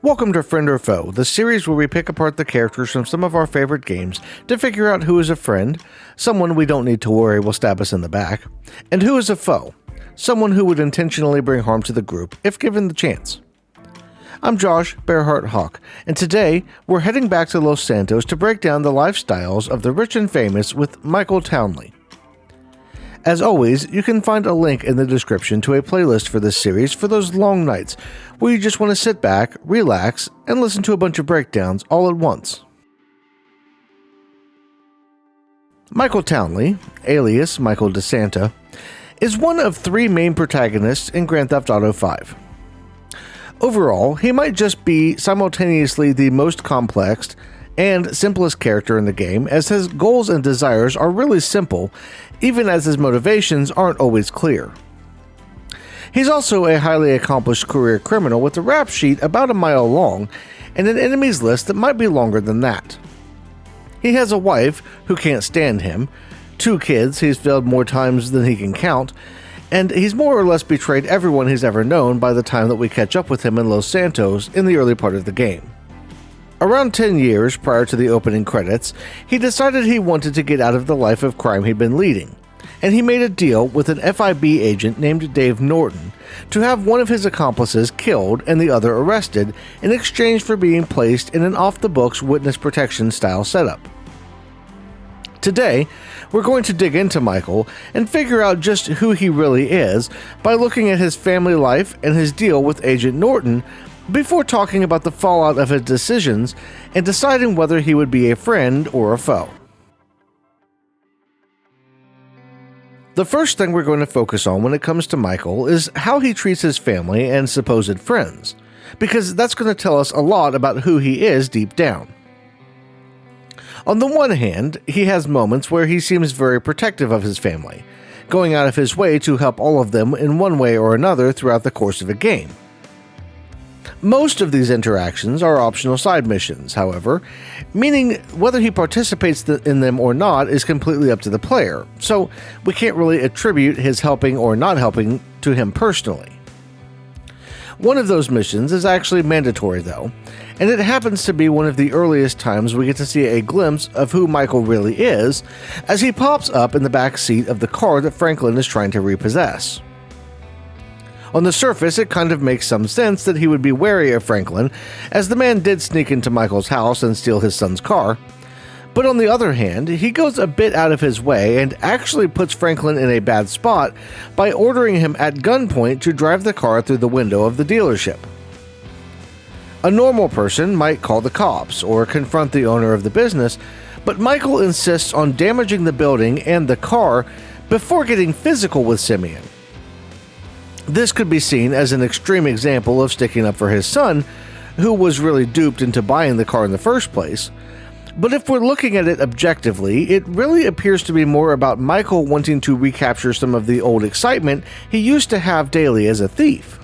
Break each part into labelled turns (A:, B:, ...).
A: Welcome to Friend or Foe, the series where we pick apart the characters from some of our favorite games to figure out who is a friend, someone we don't need to worry will stab us in the back, and who is a foe, someone who would intentionally bring harm to the group if given the chance. I'm Josh, Bearheart Hawk, and today we're heading back to Los Santos to break down the lifestyles of the rich and famous with Michael Townley. As always, you can find a link in the description to a playlist for this series for those long nights where you just want to sit back, relax, and listen to a bunch of breakdowns all at once. Michael Townley, alias Michael DeSanta, is one of three main protagonists in Grand Theft Auto V. Overall, he might just be simultaneously the most complex and simplest character in the game, as his goals and desires are really simple, even as his motivations aren't always clear. He's also a highly accomplished career criminal with a rap sheet about a mile long and an enemies list that might be longer than that. He has a wife who can't stand him, 2 kids he's failed more times than he can count, and he's more or less betrayed everyone he's ever known by the time that we catch up with him in Los Santos in the early part of the game. Around 10 years prior to the opening credits, he decided he wanted to get out of the life of crime he'd been leading, and he made a deal with an FIB agent named Dave Norton to have one of his accomplices killed and the other arrested in exchange for being placed in an off-the-books witness protection style setup. Today, we're going to dig into Michael and figure out just who he really is by looking at his family life and his deal with Agent Norton before talking about the fallout of his decisions and deciding whether he would be a friend or a foe. The first thing we're going to focus on when it comes to Michael is how he treats his family and supposed friends, because that's going to tell us a lot about who he is deep down. On the one hand, he has moments where he seems very protective of his family, going out of his way to help all of them in one way or another throughout the course of a game. Most of these interactions are optional side missions, however, meaning whether he participates in them or not is completely up to the player, so we can't really attribute his helping or not helping to him personally. One of those missions is actually mandatory though, and it happens to be one of the earliest times we get to see a glimpse of who Michael really is, as he pops up in the back seat of the car that Franklin is trying to repossess. On the surface, it kind of makes some sense that he would be wary of Franklin, as the man did sneak into Michael's house and steal his son's car. But on the other hand, he goes a bit out of his way and actually puts Franklin in a bad spot by ordering him at gunpoint to drive the car through the window of the dealership. A normal person might call the cops or confront the owner of the business, but Michael insists on damaging the building and the car before getting physical with Simeon. This could be seen as an extreme example of sticking up for his son, who was really duped into buying the car in the first place. But if we're looking at it objectively, it really appears to be more about Michael wanting to recapture some of the old excitement he used to have daily as a thief.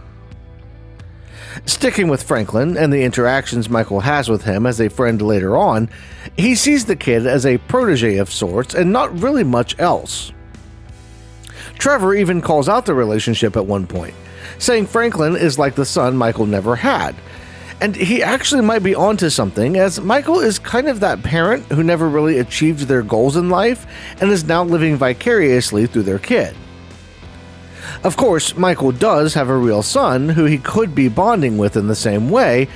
A: Sticking with Franklin and the interactions Michael has with him as a friend later on, he sees the kid as a protege of sorts and not really much else. Trevor even calls out the relationship at one point, saying Franklin is like the son Michael never had. And he actually might be onto something, as Michael is kind of that parent who never really achieved their goals in life and is now living vicariously through their kid. Of course, Michael does have a real son who he could be bonding with in the same way,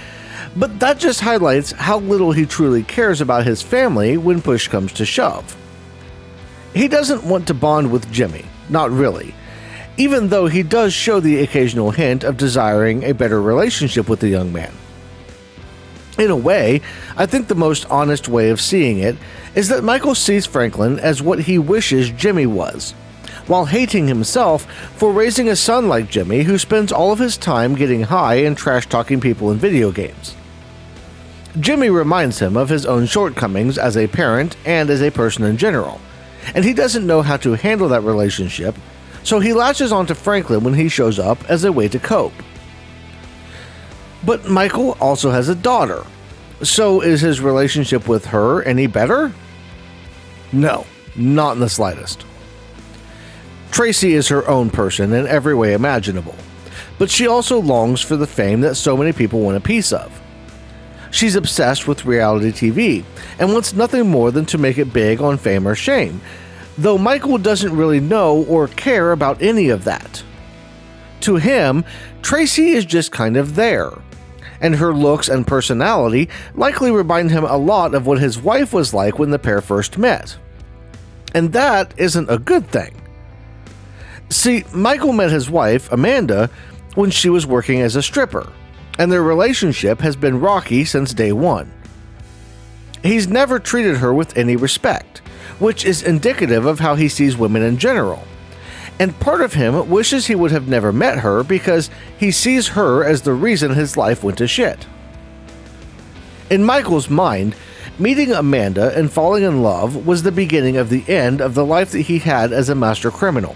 A: but that just highlights how little he truly cares about his family when push comes to shove. He doesn't want to bond with Jimmy. Not really, even though he does show the occasional hint of desiring a better relationship with the young man. In a way, I think the most honest way of seeing it is that Michael sees Franklin as what he wishes Jimmy was, while hating himself for raising a son like Jimmy who spends all of his time getting high and trash-talking people in video games. Jimmy reminds him of his own shortcomings as a parent and as a person in general, and he doesn't know how to handle that relationship, so he latches onto Franklin when he shows up as a way to cope. But Michael also has a daughter, so is his relationship with her any better? No, not in the slightest. Tracy is her own person in every way imaginable, but she also longs for the fame that so many people want a piece of. She's obsessed with reality TV and wants nothing more than to make it big on fame or shame, though Michael doesn't really know or care about any of that. To him, Tracy is just kind of there, and her looks and personality likely remind him a lot of what his wife was like when the pair first met. And that isn't a good thing. See, Michael met his wife, Amanda, when she was working as a stripper, and their relationship has been rocky since day one. He's never treated her with any respect, which is indicative of how he sees women in general. And part of him wishes he would have never met her because he sees her as the reason his life went to shit. In Michael's mind, meeting Amanda and falling in love was the beginning of the end of the life that he had as a master criminal.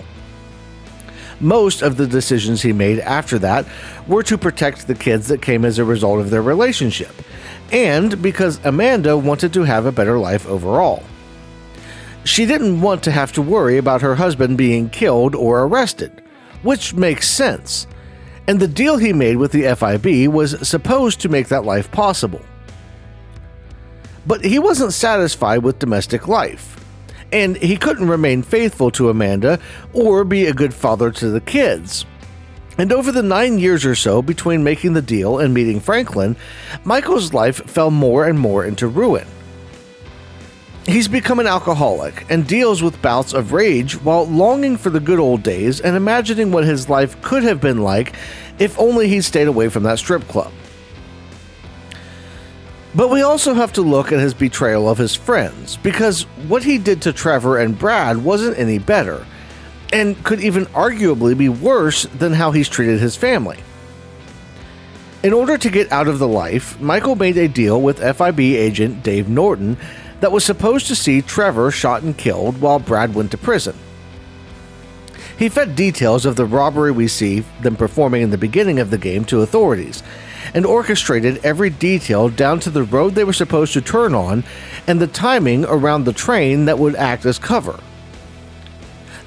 A: Most of the decisions he made after that were to protect the kids that came as a result of their relationship, and because Amanda wanted to have a better life overall. She didn't want to have to worry about her husband being killed or arrested, which makes sense, and the deal he made with the FIB was supposed to make that life possible. But he wasn't satisfied with domestic life, and he couldn't remain faithful to Amanda or be a good father to the kids. And over the 9 years or so between making the deal and meeting Franklin, Michael's life fell more and more into ruin. He's become an alcoholic and deals with bouts of rage while longing for the good old days and imagining what his life could have been like if only he'd stayed away from that strip club. But we also have to look at his betrayal of his friends, because what he did to Trevor and Brad wasn't any better, and could even arguably be worse than how he's treated his family. In order to get out of the life, Michael made a deal with FIB agent Dave Norton that was supposed to see Trevor shot and killed while Brad went to prison. He fed details of the robbery we see them performing in the beginning of the game to authorities, and orchestrated every detail down to the road they were supposed to turn on and the timing around the train that would act as cover.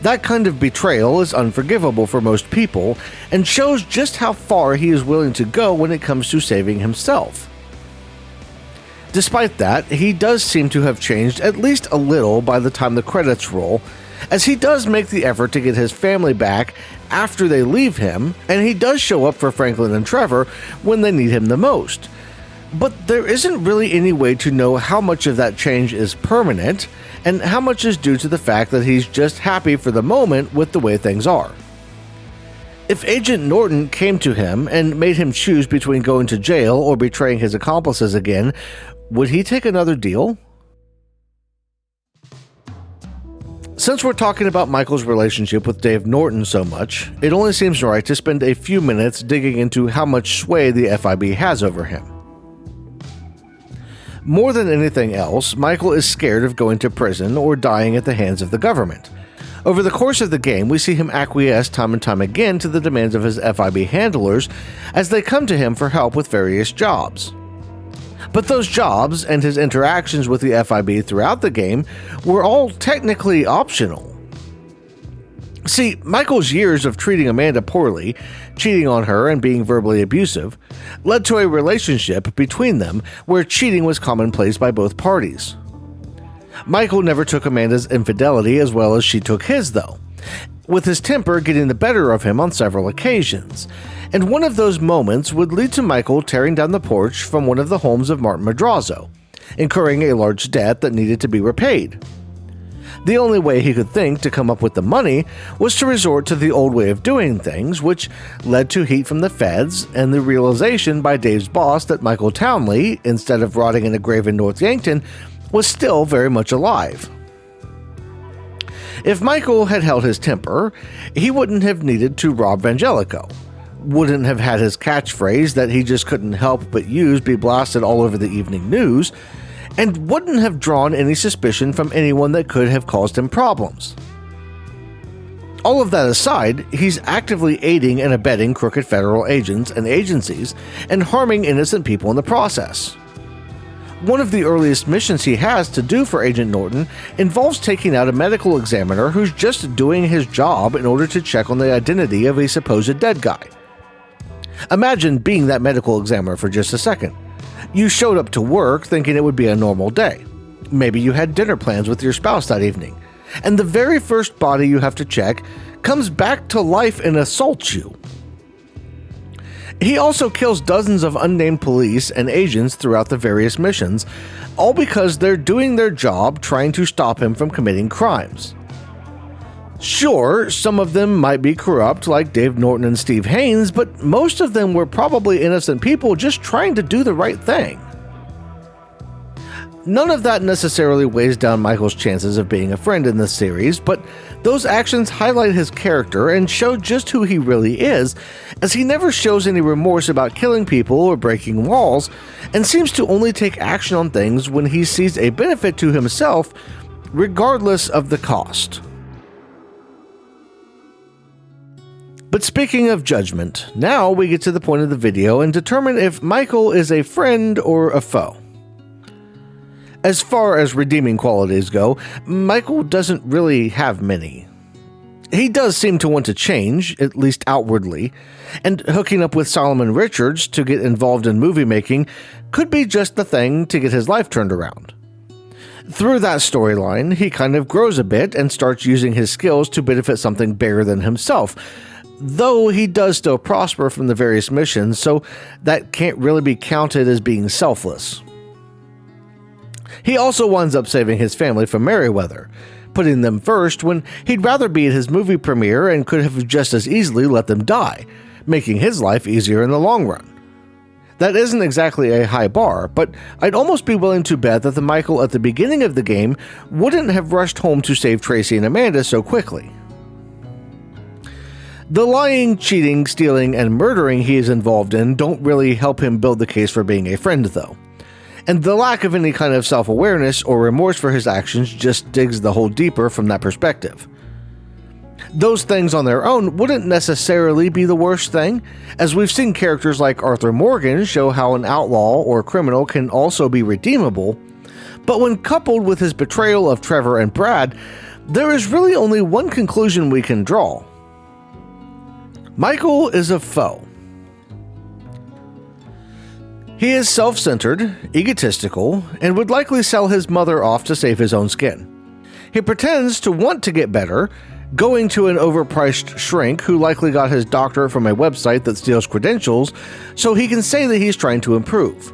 A: That kind of betrayal is unforgivable for most people and shows just how far he is willing to go when it comes to saving himself. Despite that, he does seem to have changed at least a little by the time the credits roll, as he does make the effort to get his family back after they leave him, and he does show up for Franklin and Trevor when they need him the most. But there isn't really any way to know how much of that change is permanent, and how much is due to the fact that he's just happy for the moment with the way things are. If Agent Norton came to him and made him choose between going to jail or betraying his accomplices again, would he take another deal? Since we're talking about Michael's relationship with Dave Norton so much, it only seems right to spend a few minutes digging into how much sway the FIB has over him. More than anything else, Michael is scared of going to prison or dying at the hands of the government. Over the course of the game, we see him acquiesce time and time again to the demands of his FIB handlers as they come to him for help with various jobs. But those jobs and his interactions with the FIB throughout the game were all technically optional. See, Michael's years of treating Amanda poorly, cheating on her and being verbally abusive, led to a relationship between them where cheating was commonplace by both parties. Michael never took Amanda's infidelity as well as she took his, though, with his temper getting the better of him on several occasions, and one of those moments would lead to Michael tearing down the porch from one of the homes of Martin Madrazo, incurring a large debt that needed to be repaid. The only way he could think to come up with the money was to resort to the old way of doing things, which led to heat from the feds and the realization by Dave's boss that Michael Townley, instead of rotting in a grave in North Yankton, was still very much alive. If Michael had held his temper, he wouldn't have needed to rob Vangelico, wouldn't have had his catchphrase that he just couldn't help but use be blasted all over the evening news, and wouldn't have drawn any suspicion from anyone that could have caused him problems. All of that aside, he's actively aiding and abetting crooked federal agents and agencies and harming innocent people in the process. One of the earliest missions he has to do for Agent Norton involves taking out a medical examiner who's just doing his job in order to check on the identity of a supposed dead guy. Imagine being that medical examiner for just a second. You showed up to work thinking it would be a normal day. Maybe you had dinner plans with your spouse that evening, and the very first body you have to check comes back to life and assaults you. He also kills dozens of unnamed police and agents throughout the various missions, all because they're doing their job trying to stop him from committing crimes. Sure, some of them might be corrupt like Dave Norton and Steve Haynes, but most of them were probably innocent people just trying to do the right thing. None of that necessarily weighs down Michael's chances of being a friend in this series, but those actions highlight his character and show just who he really is, as he never shows any remorse about killing people or breaking walls, and seems to only take action on things when he sees a benefit to himself, regardless of the cost. But speaking of judgment, now we get to the point of the video and determine if Michael is a friend or a foe. As far as redeeming qualities go, Michael doesn't really have many. He does seem to want to change, at least outwardly, and hooking up with Solomon Richards to get involved in movie making could be just the thing to get his life turned around. Through that storyline, he kind of grows a bit and starts using his skills to benefit something bigger than himself, though he does still prosper from the various missions, so that can't really be counted as being selfless. He also winds up saving his family from Merryweather, putting them first when he'd rather be at his movie premiere and could have just as easily let them die, making his life easier in the long run. That isn't exactly a high bar, but I'd almost be willing to bet that the Michael at the beginning of the game wouldn't have rushed home to save Tracy and Amanda so quickly. The lying, cheating, stealing, and murdering he is involved in don't really help him build the case for being a friend, though. And the lack of any kind of self-awareness or remorse for his actions just digs the hole deeper from that perspective. Those things on their own wouldn't necessarily be the worst thing, as we've seen characters like Arthur Morgan show how an outlaw or criminal can also be redeemable, but when coupled with his betrayal of Trevor and Brad, there is really only one conclusion we can draw. Michael is a foe. He is self-centered, egotistical, and would likely sell his mother off to save his own skin. He pretends to want to get better, going to an overpriced shrink who likely got his doctorate from a website that steals credentials, so he can say that he's trying to improve.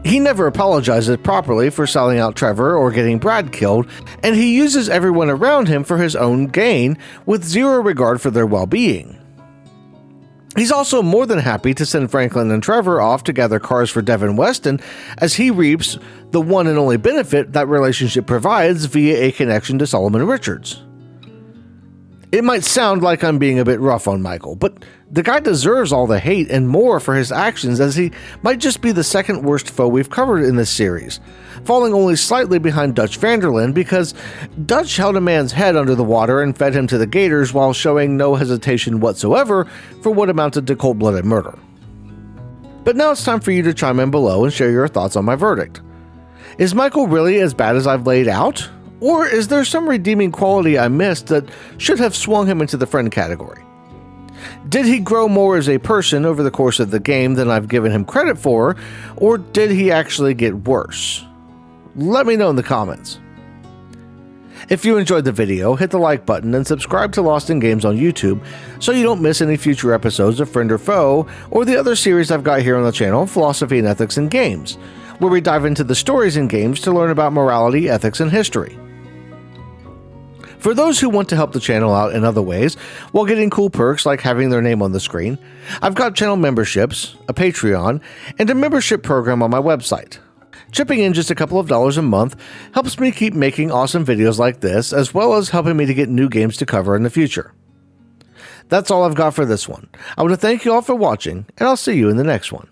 A: He never apologizes properly for selling out Trevor or getting Brad killed, and he uses everyone around him for his own gain, with zero regard for their well-being. He's also more than happy to send Franklin and Trevor off to gather cars for Devin Weston, as he reaps the one and only benefit that relationship provides via a connection to Solomon Richards. It might sound like I'm being a bit rough on Michael, but the guy deserves all the hate and more for his actions, as he might just be the second worst foe we've covered in this series, falling only slightly behind Dutch Vanderlyn because Dutch held a man's head under the water and fed him to the gators while showing no hesitation whatsoever for what amounted to cold-blooded murder. But now it's time for you to chime in below and share your thoughts on my verdict. Is Michael really as bad as I've laid out? Or is there some redeeming quality I missed that should have swung him into the friend category? Did he grow more as a person over the course of the game than I've given him credit for, or did he actually get worse? Let me know in the comments. If you enjoyed the video, hit the like button and subscribe to Lost in Games on YouTube so you don't miss any future episodes of Friend or Foe or the other series I've got here on the channel, Philosophy and Ethics in Games, where we dive into the stories in games to learn about morality, ethics, and history. For those who want to help the channel out in other ways, while getting cool perks like having their name on the screen, I've got channel memberships, a Patreon, and a membership program on my website. Chipping in just a couple of dollars a month helps me keep making awesome videos like this, as well as helping me to get new games to cover in the future. That's all I've got for this one. I want to thank you all for watching, and I'll see you in the next one.